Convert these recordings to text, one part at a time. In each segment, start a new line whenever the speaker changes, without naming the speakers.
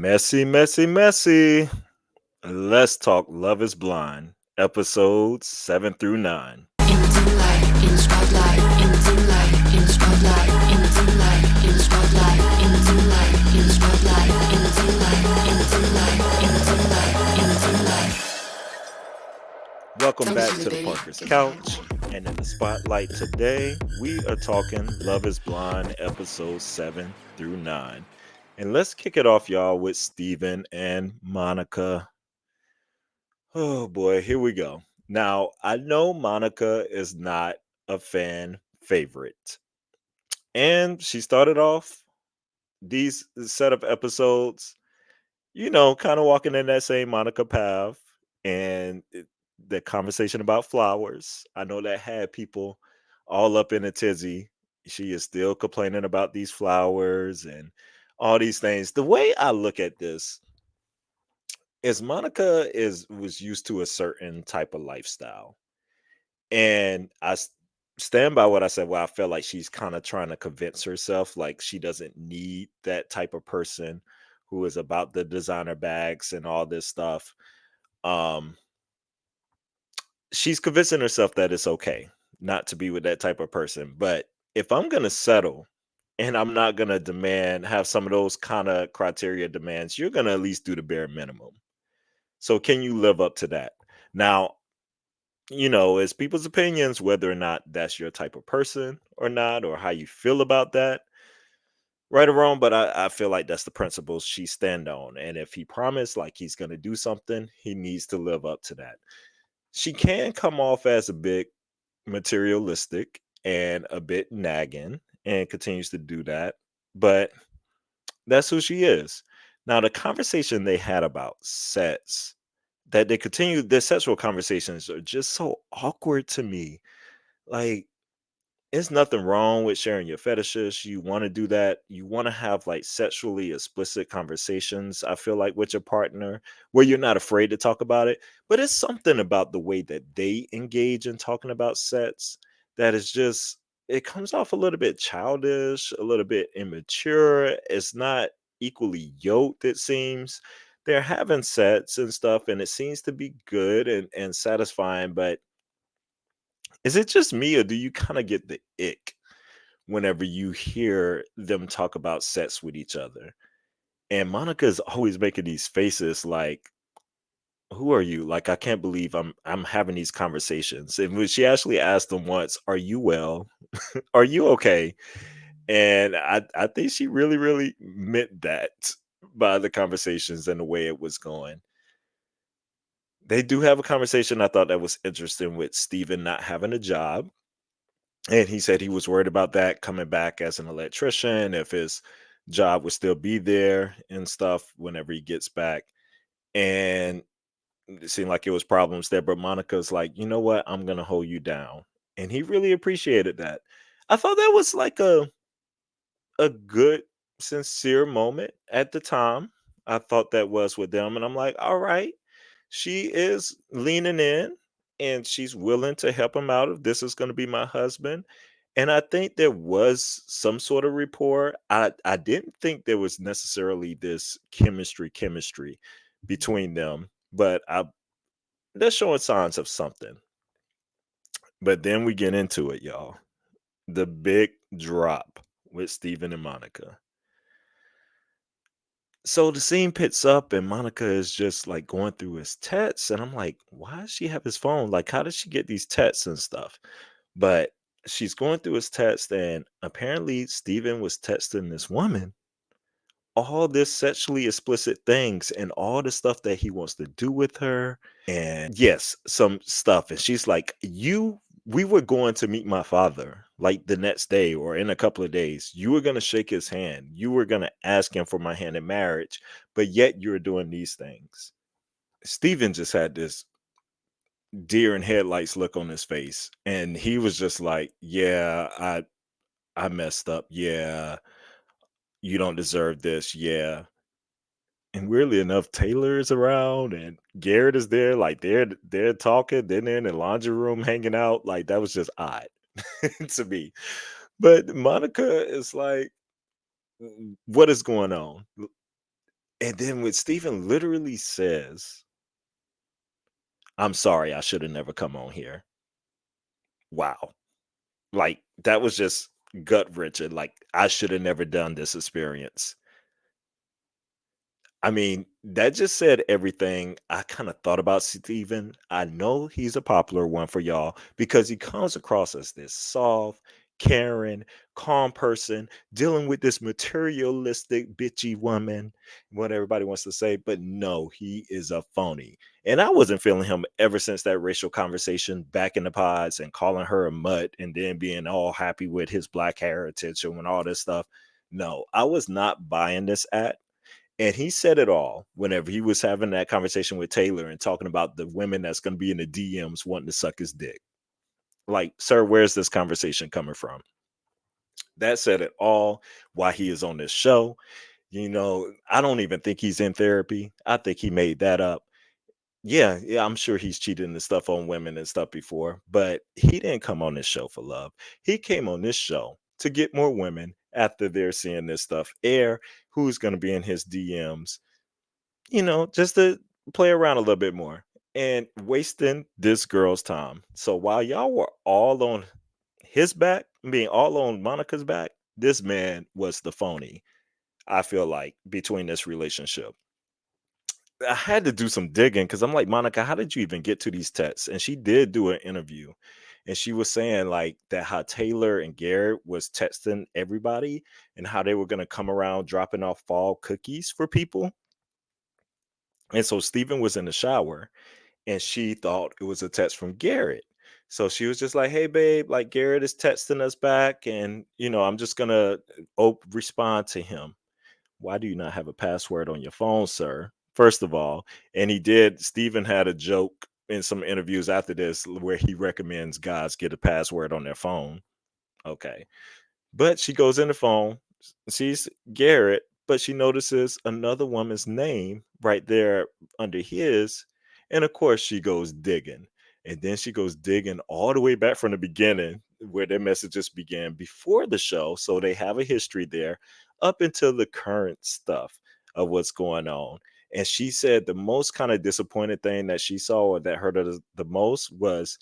Messy, messy, messy. Let's talk Love is Blind, episodes 7 through 9.
In the dim light, in the spotlight, in the dim light, in the spotlight, in the dim light, in the spotlight, in the dim light, in the spotlight, in the dim light, in the dim light, in the dim light, in the dim light.
Welcome
Tell me
back
sweetly,
to the
baby.
Parker's Couch. And in the spotlight today, we are talking Love is Blind, episodes 7 through 9. And let's kick it off, y'all, with Steven and Monica. Oh boy, here we go. Now, I know Monica is not a fan favorite. And she started off these set of episodes, kind of walking in that same Monica path. And the conversation about flowers, I know that had people all up in a tizzy. She is still complaining about these flowers and all these things. The way I look at this is Monica is was used to a certain type of lifestyle. And stand by what I said. Well, I feel like she's kind of trying to convince herself like she doesn't need that type of person who is about the designer bags and all this stuff. Um, she's convincing herself that it's okay not to be with that type of person. But if I'm gonna settle and I'm not gonna demand have some of those kind of criteria demands, you're gonna at least do the bare minimum. So can you live up to that? Now, it's people's opinions whether or not that's your type of person or not, or how you feel about that, right or wrong. But I feel like that's the principles she stand on. And if he promised like he's gonna do something, he needs to live up to that. She can come off as a bit materialistic and a bit nagging and continues to do that. But that's who she is. Now, the conversation they had about sets, that they continue, their sexual conversations are just so awkward to me. Like, it's nothing wrong with sharing your fetishes. You want to do that. You want to have like sexually explicit conversations, I feel like, with your partner where you're not afraid to talk about it. But it's something about the way that they engage in talking about sex that is just, it comes off a little bit childish, a little bit immature. It's not equally yoked, it seems. They're having sex and stuff, and it seems to be good and satisfying, but is it just me, or do you kind of get the ick whenever you hear them talk about sets with each other? And Monica's always making these faces like, "Who are you?" Like, I can't believe I'm having these conversations. And when she actually asked them once, "Are you well? Are you okay?" And I think she really really meant that by the conversations and the way it was going. They do have a conversation I thought that was interesting with Steven not having a job. And he said he was worried about that coming back as an electrician, if his job would still be there and stuff whenever he gets back. And it seemed like it was problems there. But Monica's like, you know what? I'm gonna hold you down. And he really appreciated that. I thought that was like a good, sincere moment at the time. I thought that was with them. And I'm like, all right, she is leaning in and she's willing to help him out if this is going to be my husband. And I think there was some sort of rapport. I didn't think there was necessarily this chemistry between them, but they're showing signs of something. But then we get into it, y'all. The big drop with Steven and Monica. So the scene picks up and Monica is just like going through his texts. And I'm like, why does she have his phone? Like, how does she get these texts and stuff? But she's going through his text, and apparently Steven was texting this woman all this sexually explicit things and all the stuff that he wants to do with her. And yes, some stuff. And she's like, we were going to meet my father like the next day or in a couple of days. You were going to shake his hand. You were going to ask him for my hand in marriage, but yet you're doing these things. Steven just had this deer in headlights look on his face. And he was just like, yeah, I messed up. Yeah, you don't deserve this. Yeah. And weirdly enough, Taylor is around and Garrett is there. Like they're talking, then they're in the laundry room hanging out. Like that was just odd to me. But Monica is like, what is going on? And then when Steven literally says, I'm sorry, I should have never come on here. Wow. Like that was just gut wrenching. Like I should have never done this experience. I mean, that just said everything I kind of thought about Steven. I know he's a popular one for y'all because he comes across as this soft, caring, calm person dealing with this materialistic, bitchy woman, what everybody wants to say. But no, he is a phony. And I wasn't feeling him ever since that racial conversation back in the pods and calling her a mutt and then being all happy with his black heritage and all this stuff. No, I was not buying this act. And he said it all whenever he was having that conversation with Taylor and talking about the women that's going to be in the DMs wanting to suck his dick. Like, sir, where's this conversation coming from? That said it all. Why he is on this show. I don't even think he's in therapy. I think he made that up. Yeah, I'm sure he's cheated and stuff on women and stuff before, but he didn't come on this show for love. He came on this show to get more women after they're seeing this stuff air, who's going to be in his DMs, just to play around a little bit more and wasting this girl's time. So while y'all were all on his back, being all on Monica's back, this man was the phony, I feel like, between this relationship. I had to do some digging because I'm like, Monica, how did you even get to these texts? And she did do an interview and she was saying like that how Taylor and Garrett was texting everybody and how they were going to come around dropping off fall cookies for people. And so Stephen was in the shower and she thought it was a text from Garrett. So she was just like, "Hey, babe, like Garrett is texting us back, and I'm just gonna respond to him. Why do you not have a password on your phone, sir? First of all." And he did. Stephen had a joke in some interviews after this where he recommends guys get a password on their phone. Okay. But she goes in the phone, sees Garrett, but she notices another woman's name right there under his. And of course, she goes digging. And then she goes digging all the way back from the beginning where their messages began before the show. So they have a history there up until the current stuff of what's going on. And she said the most kind of disappointed thing that she saw or that hurt her the most was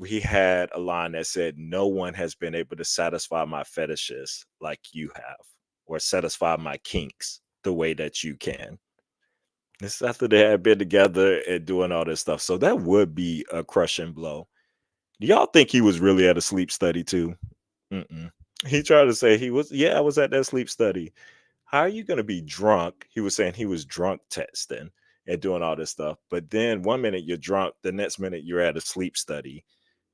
he had a line that said, "No one has been able to satisfy my fetishes like you have, or satisfy my kinks the way that you can." This is after they had been together and doing all this stuff. So that would be a crushing blow. Do y'all think he was really at a sleep study too? Mm-mm. He tried to say he was, yeah, I was at that sleep study. How are you going to be drunk? He was saying he was drunk testing and doing all this stuff. But then one minute you're drunk, the next minute you're at a sleep study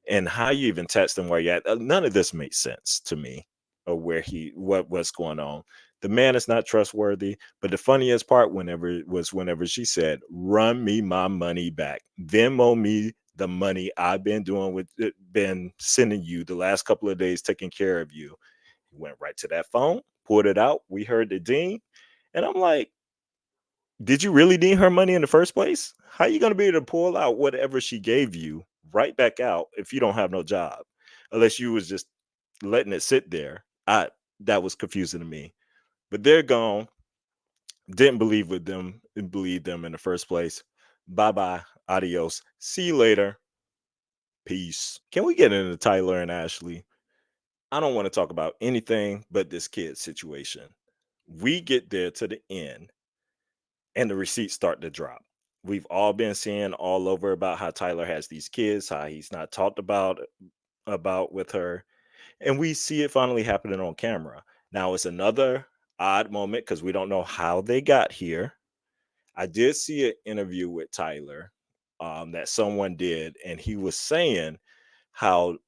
and how you even text him where you're at. None of this makes sense to me or what's going on. The man is not trustworthy. But the funniest part whenever she said, "Run me my money back, Venmo me the money I've been doing with been sending you the last couple of days, taking care of you." He went right to that phone, pulled it out. We heard the ding, and I'm like, did you really need her money in the first place? How you going to be able to pull out whatever she gave you right back out if you don't have no job? Unless you was just letting it sit there. That was confusing to me. But they're gone. Didn't believe them in the first place. Bye bye. Adios. See you later. Peace. Can we get into Tyler and Ashley? I don't want to talk about anything but this kid situation. We get there to the end and the receipts start to drop. We've all been seeing all over about how Tyler has these kids, how he's not talked about with her, and we see it finally happening on camera. Now it's another odd moment because we don't know how they got here. I did see an interview with Tyler that someone did, and he was saying how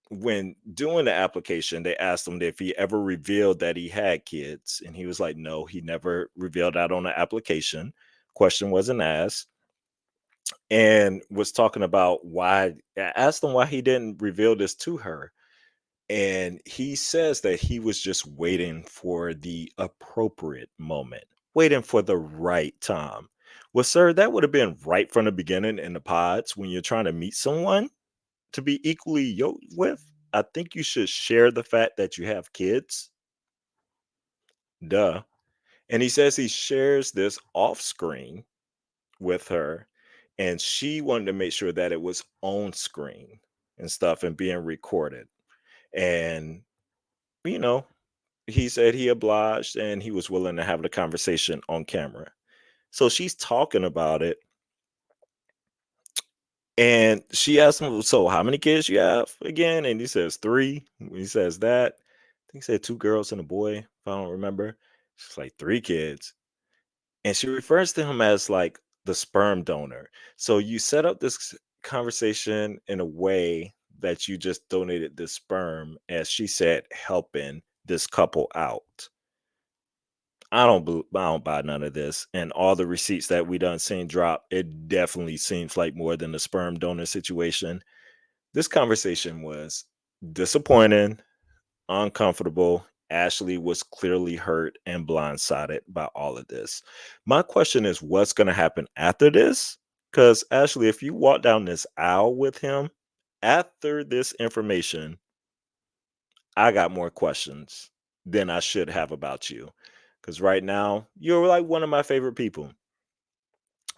when doing the application, they asked him if he ever revealed that he had kids, and he was like, "No, he never revealed that on the application." Question wasn't asked, and was talking about why. I asked him why he didn't reveal this to her, and he says that he was just waiting for the appropriate moment, waiting for the right time. Well, sir, that would have been right from the beginning in the pods when you're trying to meet someone to be equally yoked with. I think you should share the fact that you have kids. Duh. And he says he shares this off screen with her, and she wanted to make sure that it was on screen and stuff and being recorded. And, you know, he said he obliged and he was willing to have the conversation on camera. So she's talking about it, and she asked him, "So, how many kids you have again?" And he says, "Three." He says that. I think he said two girls and a boy, if I don't remember. She's like, "Three kids." And she refers to him as like the sperm donor. So you set up this conversation in a way that you just donated this sperm, as she said, helping this couple out. I don't buy none of this. And all the receipts that we done seen drop, it definitely seems like more than the sperm donor situation. This conversation was disappointing, uncomfortable. Ashley was clearly hurt and blindsided by all of this. My question is, what's going to happen after this? Because, Ashley, if you walk down this aisle with him after this information, I got more questions than I should have about you. Because right now, you're like one of my favorite people.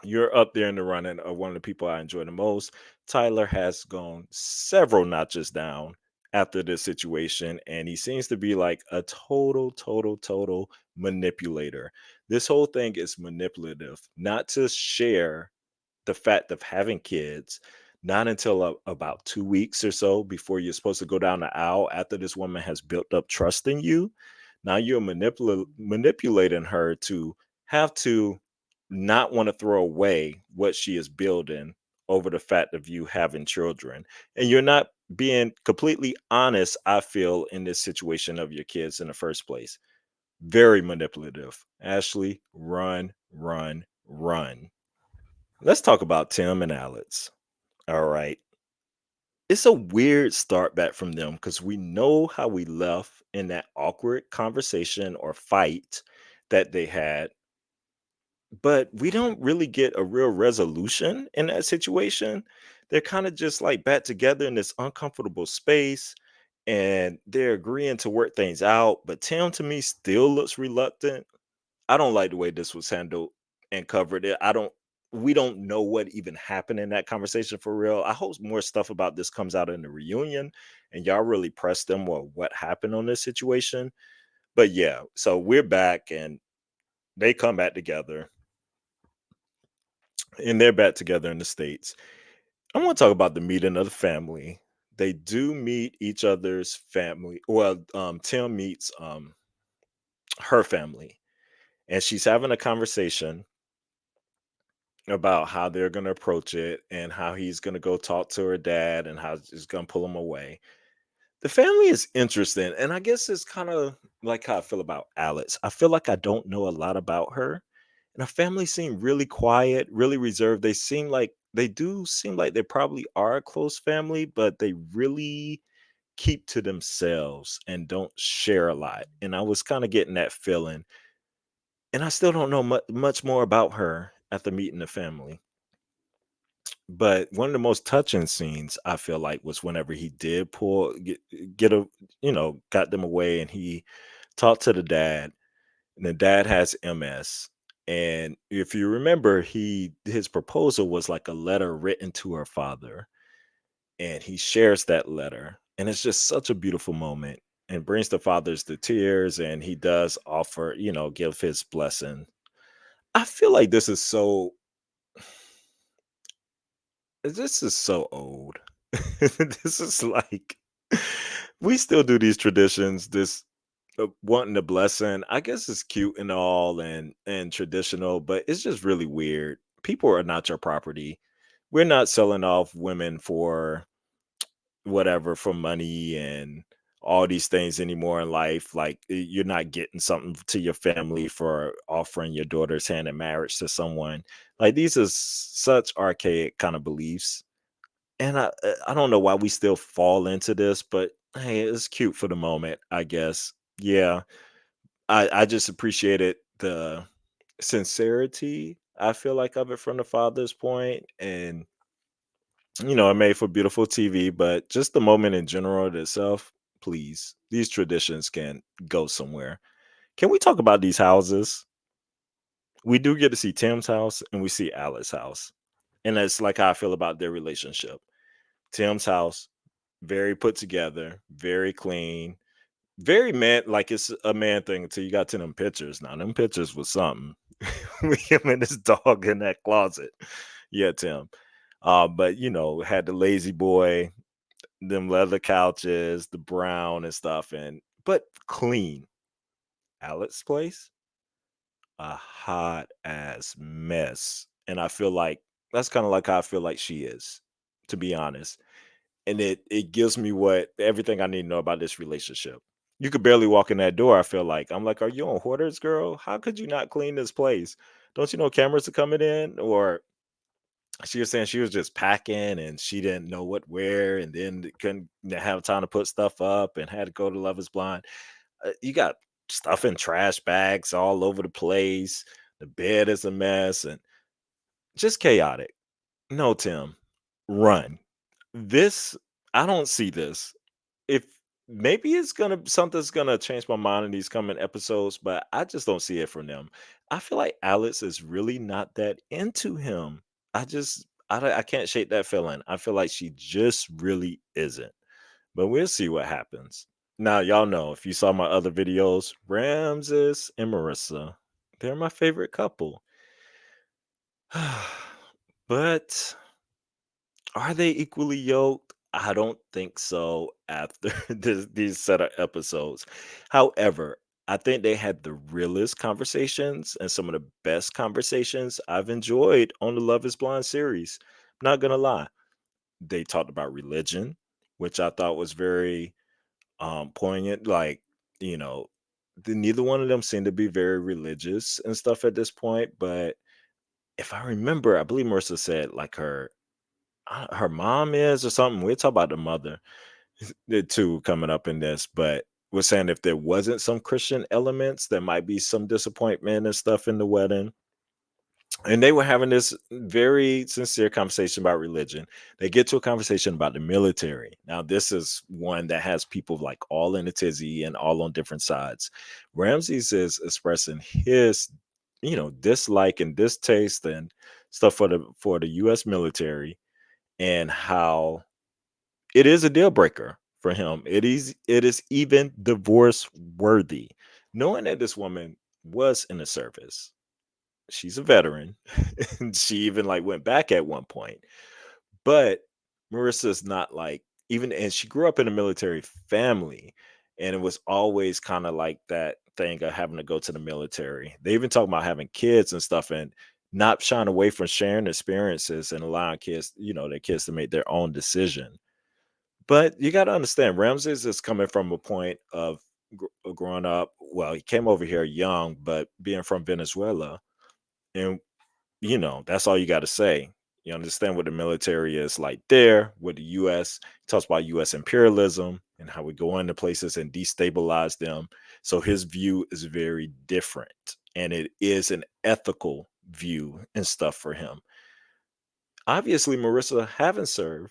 You're up there in the running of one of the people I enjoy the most. Tyler has gone several notches down after this situation, and he seems to be like a total manipulator. This whole thing is manipulative, not to share the fact of having kids, not until about 2 weeks or so before you're supposed to go down the aisle after this woman has built up trust in you. Now you're manipulating her to have to not want to throw away what she is building over the fact of you having children. And you're not being completely honest, I feel, in this situation of your kids in the first place. Very manipulative. Ashley, run, run, run. Let's talk about Tim and Alex. All right. It's a weird start back from them because we know how we left in that awkward conversation or fight that they had, but we don't really get a real resolution in that situation. They're kind of just like back together in this uncomfortable space, and they're agreeing to work things out. But Tim to me still looks reluctant. I don't like the way this was handled and covered. I don't We don't know what even happened in that conversation for real. I hope more stuff about this comes out in the reunion and y'all really press them or what happened on this situation. But yeah, so we're back and they come back together and they're back together in the States. I want to talk about the meeting of the family. They do meet each other's family. Well, Tim meets her family, and she's having a conversation about how they're going to approach it and how he's going to go talk to her dad and how he's going to pull him away. The family is interesting. And I guess it's kind of like how I feel about Alex. I feel like I don't know a lot about her. And her family seem really quiet, really reserved. They do seem like they probably are a close family, but they really keep to themselves and don't share a lot. And I was kind of getting that feeling. And I still don't know much more about her after meeting the family. But one of the most touching scenes I feel like was whenever he did get a got them away, and he talked to the dad, and the dad has MS. And if you remember, his proposal was like a letter written to her father, and he shares that letter, and it's just such a beautiful moment and brings the fathers to tears, and he does offer, give his blessing. I feel like this is so old. This is like we still do these traditions. This wanting a blessing, I guess, it's cute and all and traditional, but it's just really weird. People are not your property. We're not selling off women for whatever, for money and all these things anymore in life. Like you're not getting something to your family for offering your daughter's hand in marriage to someone. Like these are such archaic kind of beliefs, and I don't know why we still fall into this, but hey, it's cute for the moment, I guess. Yeah, I just appreciated the sincerity, I feel like, of it from the father's point, and it made for beautiful TV, but just the moment in general in itself, please, these traditions can go somewhere. Can we talk about these houses? We do get to see Tim's house and we see Alice's house. And that's like how I feel about their relationship. Tim's house, very put together, very clean, very man, like it's a man thing until you got to them pictures. Now, them pictures was something. With him and his dog in that closet. Yeah, Tim. But had the lazy boy, them leather couches, the brown and stuff, and but clean. Alex's place, a hot ass mess. And I feel like that's kind of like how I feel like she is, to be honest. And it gives me what everything I need to know about this relationship. You could barely walk in that door. I feel like I'm like, are you on Hoarders, girl? How could you not clean this place? Don't you know cameras are coming in? Or she was saying she was just packing and she didn't know what where, and then couldn't have time to put stuff up and had to go to Love Is Blind. You got stuff in trash bags all over the place. The bed is a mess and just chaotic. No, Tim, run. This, I don't see this. If maybe something's gonna change my mind in these coming episodes, but I just don't see it from them. I feel like Alex is really not that into him. I can't shake that feeling. I feel like she just really isn't. But we'll see what happens. Now, y'all know if you saw my other videos, Ramses and Marissa, they're my favorite couple. But are they equally yoked? I don't think so after these set of episodes. However, I think they had the realest conversations and some of the best conversations I've enjoyed on the Love is Blind series. Not gonna lie. They talked about religion, which I thought was very poignant. Like, you know, neither one of them seemed to be very religious and stuff at this point. But if I remember, I believe Marissa said like her mom is or something. We'll talk about the mother, the two coming up in this, but we're saying if there wasn't some Christian elements, there might be some disappointment and stuff in the wedding. And they were having this very sincere conversation about religion. They get to a conversation about the military. Now, this is one that has people like all in a tizzy and all on different sides. Ramses is expressing his, dislike and distaste and stuff for the U.S. military, and how it is a deal breaker for him. It is even divorce worthy. Knowing that this woman was in the service, she's a veteran, and she even like went back at one point. But Marissa's not like even, and she grew up in a military family, and it was always kind of like that thing of having to go to the military. They even talk about having kids and stuff, and not shying away from sharing experiences and allowing kids, their kids to make their own decision. But you got to understand, Ramses is coming from a point of growing up. Well, he came over here young, but being from Venezuela, and that's all you got to say. You understand what the military is like there with the U.S. He talks about U.S. imperialism and how we go into places and destabilize them. So his view is very different, and it is an ethical view and stuff for him. Obviously, Marissa haven't served,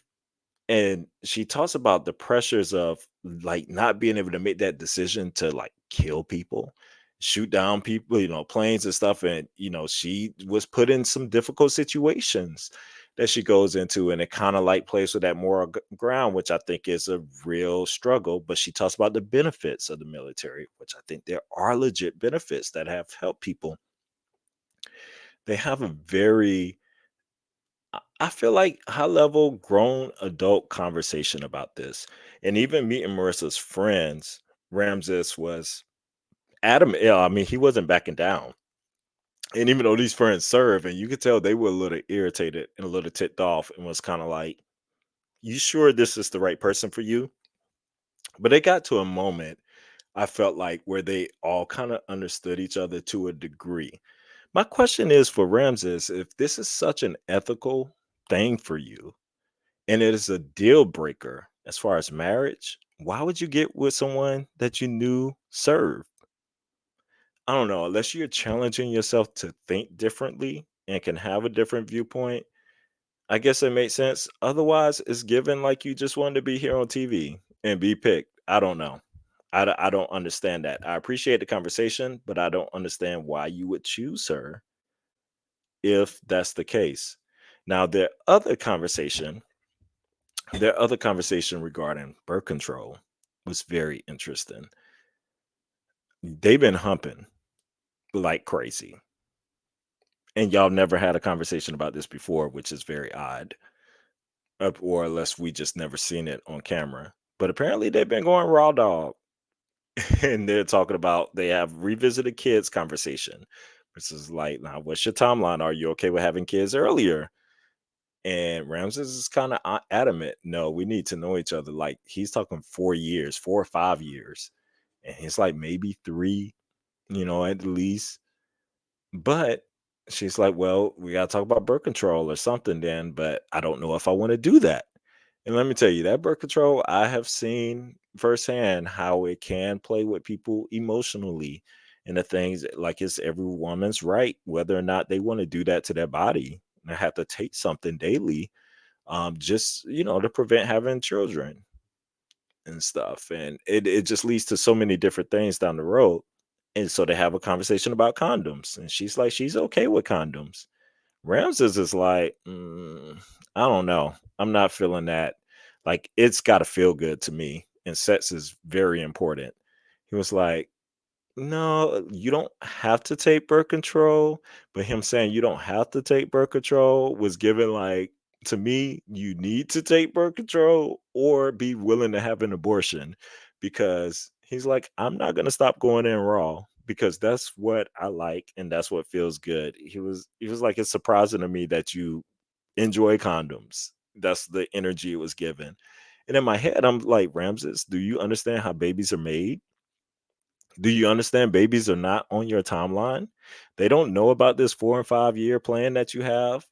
and she talks about the pressures of like not being able to make that decision to like kill people, shoot down people, planes and stuff. And she was put in some difficult situations that she goes into, and it kind of like plays with that moral ground, which I think is a real struggle. But she talks about the benefits of the military, which I think there are legit benefits that have helped people. They have a very, I feel like high level grown adult conversation about this. And even meeting Marissa's friends, Ramses was Adam. Yeah, I mean, he wasn't backing down. And even though these friends serve, and you could tell they were a little irritated and a little ticked off, and was kind of like, you sure this is the right person for you? But they got to a moment, I felt like, where they all kind of understood each other to a degree. My question is for Ramses, if this is such an ethical thing for you, and it is a deal breaker as far as marriage, why would you get with someone that you knew served? I don't know, unless you're challenging yourself to think differently and can have a different viewpoint. I guess it makes sense. Otherwise, it's given like you just wanted to be here on TV and be picked. I don't know. I don't understand that. I appreciate the conversation, but I don't understand why you would choose her. if that's the case. Now, their other conversation regarding birth control was very interesting. They've been humping like crazy. And y'all never had a conversation about this before, which is very odd. Or unless we just never seen it on camera. But apparently they've been going raw dog. And they're talking about they have revisited kids conversation. Which is like, now what's your timeline? Are you okay with having kids earlier? And Ramses is kind of adamant. No, we need to know each other. Like he's talking 4 years, 4 or 5 years. And he's like maybe three, at the least. But she's like, well, we got to talk about birth control or something then. But I don't know if I want to do that. And let me tell you, that birth control, I have seen firsthand how it can play with people emotionally and the things like it's every woman's right, whether or not they want to do that to their body and have to take something daily, just, to prevent having children and stuff. And it just leads to so many different things down the road. And so they have a conversation about condoms. And she's like, she's okay with condoms. Ramses is like, I don't know. I'm not feeling that. Like, it's got to feel good to me. And sex is very important. He was like, no, you don't have to take birth control. But him saying you don't have to take birth control was given like, to me, you need to take birth control or be willing to have an abortion because he's like, I'm not going to stop going in raw because that's what I like and that's what feels good. He was like, it's surprising to me that you enjoy condoms. That's the energy it was given. And in my head, I'm like, Ramses, do you understand how babies are made? Do you understand babies are not on your timeline? They don't know about this 4 and 5 year plan that you have.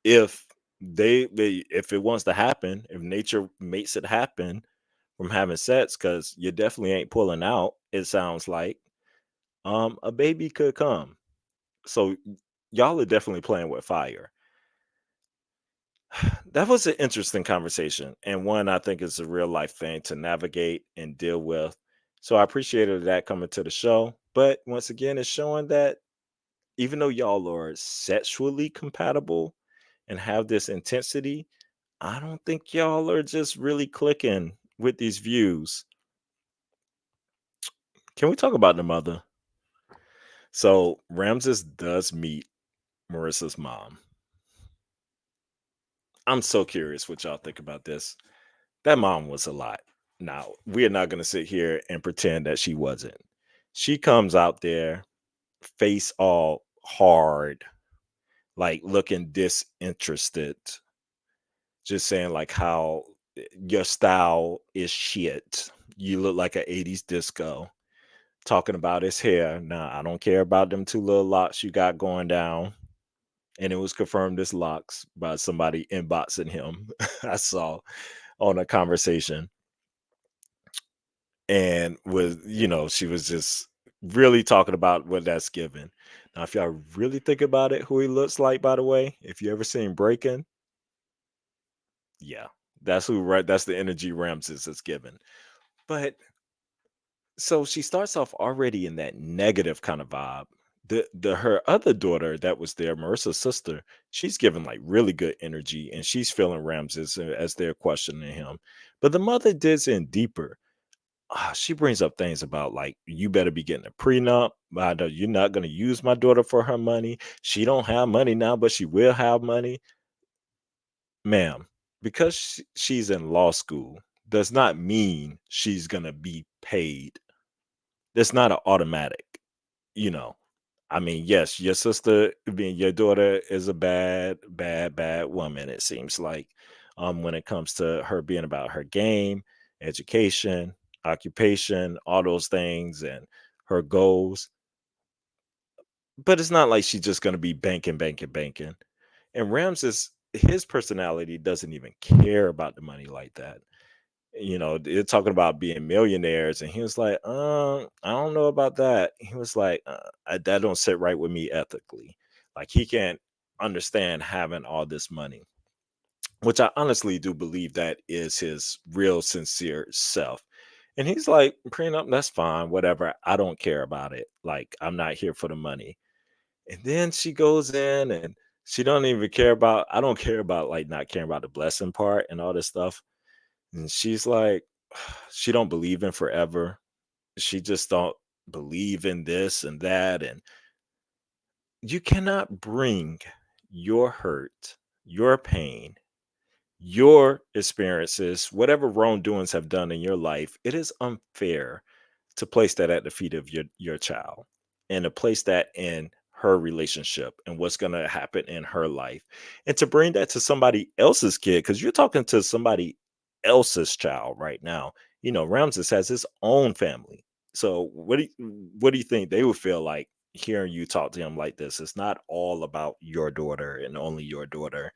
If if it wants to happen, if nature makes it happen from having sex, because you definitely ain't pulling out, it sounds like, a baby could come. So y'all are definitely playing with fire. That was an interesting conversation and one I think is a real life thing to navigate and deal with. So I appreciated that coming to the show. But once again, it's showing that even though y'all are sexually compatible and have this intensity, I don't think y'all are just really clicking with these views. Can we talk about the mother? So Ramses does meet Marissa's mom. I'm so curious what y'all think about this. That mom was a lot. Now, we are not going to sit here and pretend that she wasn't. She comes out there, face all hard, like looking disinterested, just saying like how your style is shit. You look like an 80s disco. Talking about his hair. Nah, I don't care about them two little locks you got going down. And it was confirmed as locks by somebody inboxing him. I saw on a conversation. And she was just really talking about what that's given. Now, if y'all really think about it, who he looks like, by the way, if you ever seen Breaking, yeah, that's who, right? That's the energy Ramses is given. But so she starts off already in that negative kind of vibe. The her other daughter that was there, Marissa's sister, she's given like really good energy and she's feeling Ramses as they're questioning him. But the mother digs in deeper. She brings up things about like you better be getting a prenup. I know you're not going to use my daughter for her money. She don't have money now, but she will have money, ma'am. Because she's in law school does not mean she's going to be paid. That's not an automatic. You know, I mean, yes, your sister, being your daughter, is a bad, bad, bad woman. It seems like, when it comes to her being about her game, education, occupation, all those things, and her goals. But it's not like she's just going to be banking, banking, banking. And Ramses, his personality doesn't even care about the money like that. They're talking about being millionaires, and he was like, I don't know about that. He was like, that don't sit right with me ethically. Like he can't understand having all this money, which I honestly do believe that is his real sincere self. And he's like, prenup, that's fine, whatever. I don't care about it. Like, I'm not here for the money. And then she goes in and she don't even care about I don't care about like not caring about the blessing part and all this stuff. And she's like, she don't believe in forever. She just don't believe in this and that. And you cannot bring your hurt, your pain, your experiences, whatever wrongdoings have done in your life. It is unfair to place that at the feet of your child and to place that in her relationship and what's going to happen in her life and to bring that to somebody else's kid because you're talking to somebody else's child right now. Ramses has his own family. So what do you think they would feel like hearing you talk to him like this? It's not all about your daughter and only your daughter.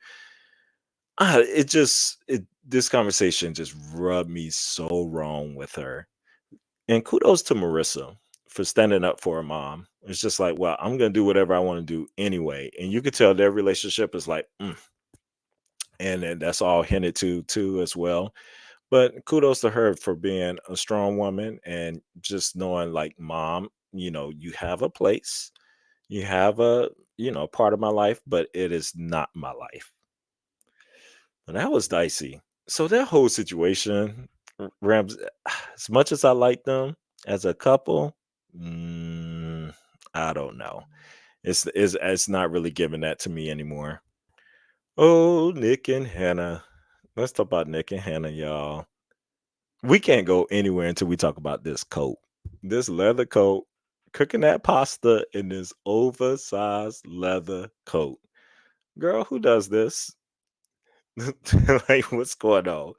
It just this conversation just rubbed me so wrong with her. And kudos to Marissa for standing up for her mom. It's just like, well, I'm gonna do whatever I want to do anyway. And you could tell their relationship is like, and then that's all hinted to too as well. But kudos to her for being a strong woman and just knowing like, mom, you have a place, you have a part of my life, but it is not my life. And that was dicey. So that whole situation, Rams, as much as I like them as a couple, mm, I don't know. It's not really giving that to me anymore. Oh, Nick and Hannah. Let's talk about Nick and Hannah, y'all. We can't go anywhere until we talk about this coat. This leather coat, cooking that pasta in this oversized leather coat. Girl, who does this? Like, what's going on?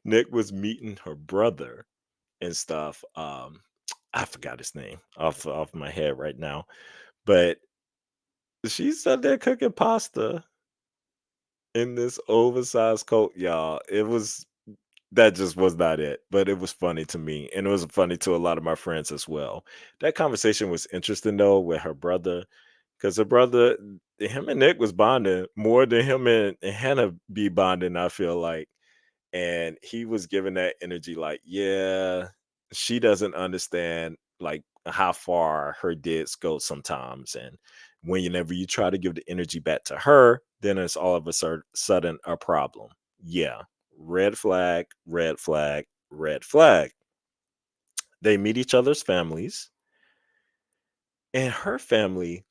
Nick was meeting her brother and stuff. I forgot his name off my head right now, but she's out there cooking pasta in this oversized coat, y'all. It was that just was not it, but it was funny to me, and it was funny to a lot of my friends as well. That conversation was interesting though with her brother, because her brother, him and Nick was bonding more than him and Hannah be bonding. I feel like. And he was giving that energy like, yeah, she doesn't understand like how far her dates go sometimes. And whenever you try to give the energy back to her, then it's all of a sudden a problem. Yeah. Red flag, red flag, red flag. They meet each other's families, and her family,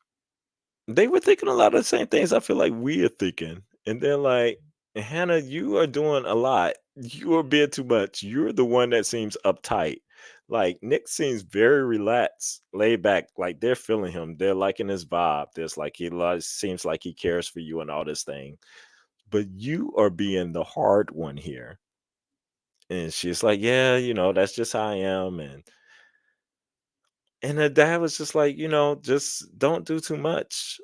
they were thinking a lot of the same things I feel like we are thinking. And they're like, Hannah, you are doing a lot. You are being too much. You're the one that seems uptight. Like Nick seems very relaxed, laid back. Like they're feeling him. They're liking his vibe. There's like seems like he cares for you and all this thing. But you are being the hard one here. And she's like, yeah, that's just how I am. And the dad was just like, just don't do too much.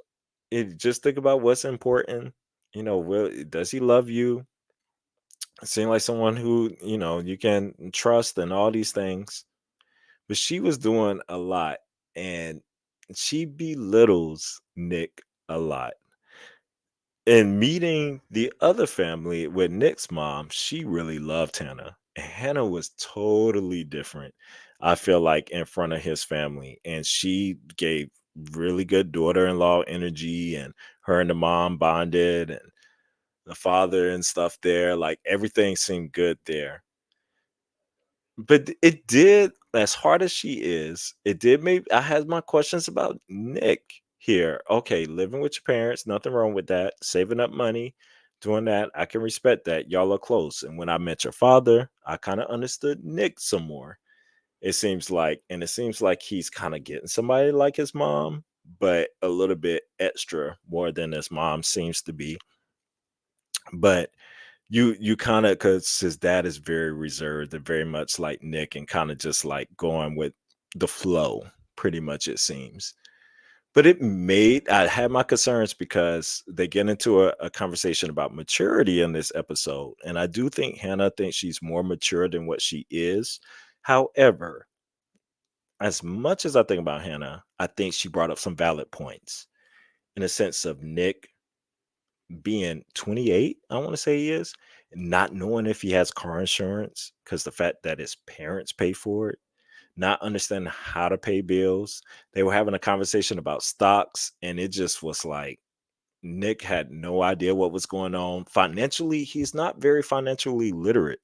Just think about what's important. Does he love you? Seem like someone who you can trust and all these things. But she was doing a lot, and she belittles Nick a lot. And meeting the other family with Nick's mom, she really loved Hannah. And Hannah was totally different. I feel like in front of his family, and she gave really good daughter-in-law energy, and her and the mom bonded, and the father and stuff there. Like everything seemed good there. But it did, as hard as she is, it did make I had my questions about Nick here. Okay, living with your parents, nothing wrong with that. Saving up money, doing that. I can respect that. Y'all are close. And when I met your father, I kind of understood Nick some more. It seems like he's kind of getting somebody like his mom, but a little bit extra more than his mom seems to be. But you kind of because his dad is very reserved and very much like Nick and kind of just like going with the flow, pretty much it seems. But I had my concerns because they get into a conversation about maturity in this episode. And I do think Hannah thinks she's more mature than what she is. However, as much as I think about Hannah, I think she brought up some valid points in the sense of Nick being 28, I want to say he is, not knowing if he has car insurance because the fact that his parents pay for it. not understanding how to pay bills. They were having a conversation about stocks, and it just was like Nick had no idea what was going on. Financially, he's not very financially literate.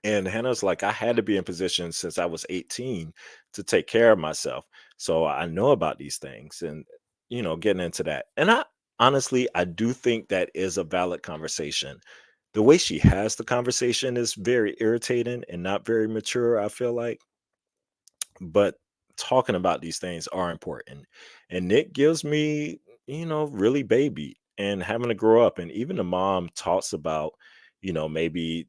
And Hannah's like, I had to be in position since I was 18 to take care of myself. So I know about these things and, getting into that. And I do think that is a valid conversation. The way she has the conversation is very irritating and not very mature, I feel like. But talking about these things are important. And Nick gives me, really baby and having to grow up. And even the mom talks about, maybe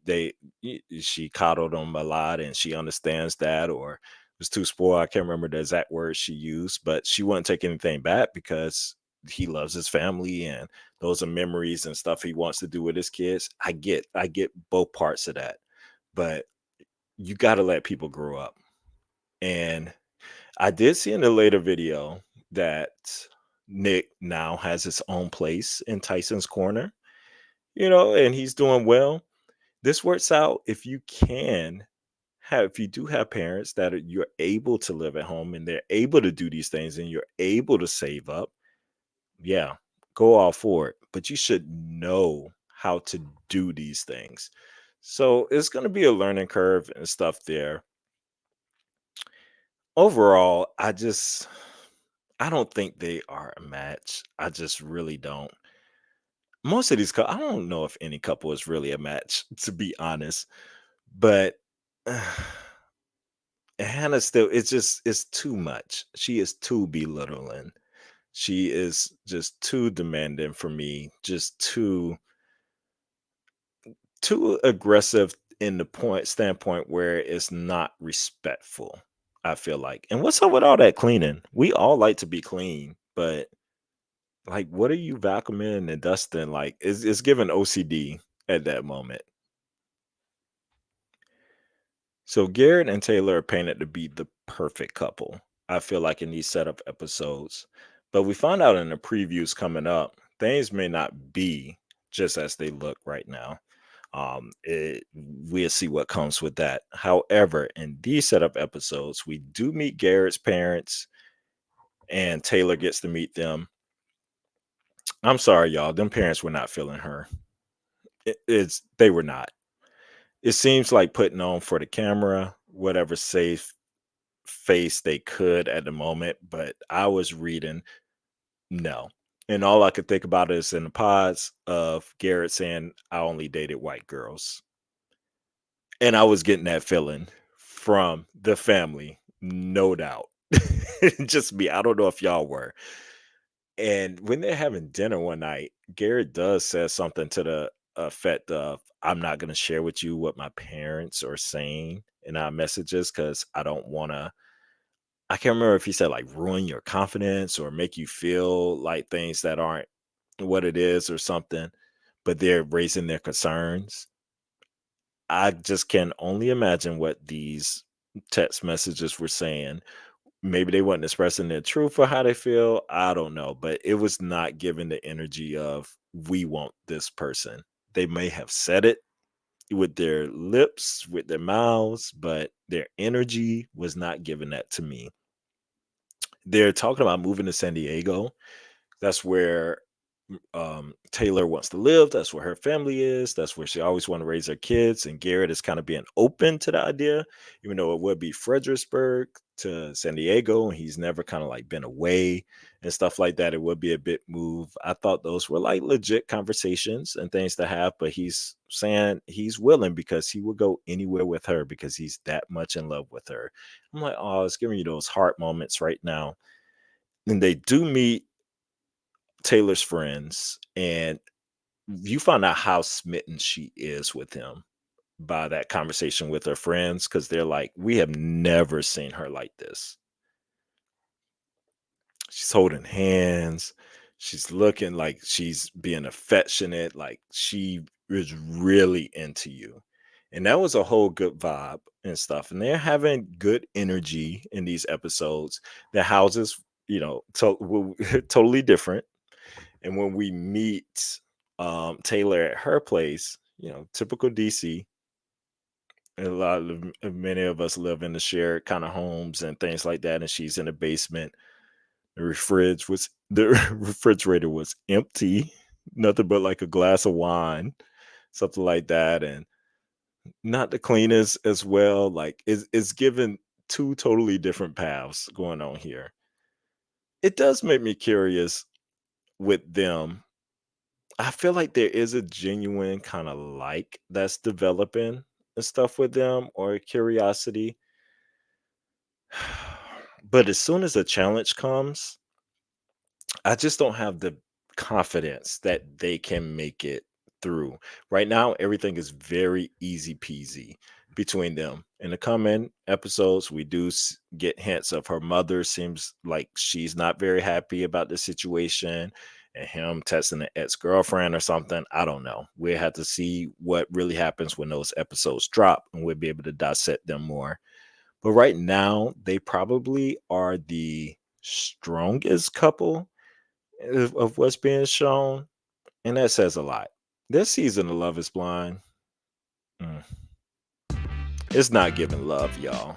she coddled him a lot and she understands that, or was too spoiled. I can't remember the exact words she used, but she wouldn't take anything back because he loves his family and those are memories and stuff he wants to do with his kids. I get both parts of that. But you got to let people grow up. And I did see in the later video that Nick now has his own place in Tyson's Corner, and he's doing well. This works out if you do have parents that you're able to live at home and they're able to do these things and you're able to save up. Yeah, go all for it. But you should know how to do these things. So it's going to be a learning curve and stuff there. Overall, I don't think they are a match. I just really don't. Most of these I don't know if any couple is really a match, to be honest. But Hannah still, it's too much. She is too belittling. She is just too demanding for me, just too aggressive in the point standpoint where it's not respectful. I feel like. And what's up with all that cleaning? We all like to be clean, but like, what are you vacuuming and dusting? Like, it's giving OCD at that moment. So Garrett and Taylor are painted to be the perfect couple, I feel like, in these setup episodes. But we find out in the previews coming up, things may not be just as they look right now. We'll see what comes with that. However, in these setup episodes, we do meet Garrett's parents, and Taylor gets to meet them. I'm sorry, y'all. Them parents were not feeling her. They were not. It seems like putting on for the camera, whatever safe face they could at the moment, but I was reading no. And all I could think about is in the pods of Garrett saying, I only dated white girls. And I was getting that feeling from the family, no doubt. Just me. I don't know if y'all were. And when they're having dinner one night, Garrett does say something to the effect of, I'm not going to share with you what my parents are saying in our messages because I don't want to. I can't remember if he said like ruin your confidence or make you feel like things that aren't what it is or something, but they're raising their concerns. I just can only imagine what these text messages were saying. Maybe they weren't expressing their truth or how they feel. I don't know, but it was not giving the energy of we want this person. They may have said it with their lips, with their mouths, but their energy was not giving that to me. They're talking about moving to San Diego. That's where Taylor wants to live. That's where her family is. That's where she always want to raise her kids. And Garrett is kind of being open to the idea, even though it would be Fredericksburg to San Diego, and he's never kind of like been away and stuff like that. It would be a bit move. I thought those were like legit conversations and things to have, but he's saying he's willing because he would go anywhere with her because he's that much in love with her. I'm like, oh, it's giving you those heart moments right now. And they do meet Taylor's friends, and you find out how smitten she is with him by that conversation with her friends because they're like, we have never seen her like this. She's holding hands. She's looking like she's being affectionate. Like she is really into you. And that was a whole good vibe and stuff. And they're having good energy in these episodes. The houses, totally different. And when we meet Taylor at her place, typical DC, many of us live in the shared kind of homes and things like that, and she's in the basement. The refrigerator was empty, nothing but like a glass of wine, something like that, and not the cleanest as well. Like it's given two totally different paths going on here. It does make me curious with them. I feel like there is a genuine kind of like that's developing and stuff with them, or curiosity. But as soon as a challenge comes, I just don't have the confidence that they can make it through. Right now, everything is very easy peasy between them. In the coming episodes, we do get hints of her mother seems like she's not very happy about the situation, and him testing an ex girlfriend or something. I don't know. We have to see what really happens when those episodes drop, and we'll be able to dissect them more. But right now, they probably are the strongest couple of what's being shown, and that says a lot. This season of Love is Blind, mm, it's not giving love, y'all.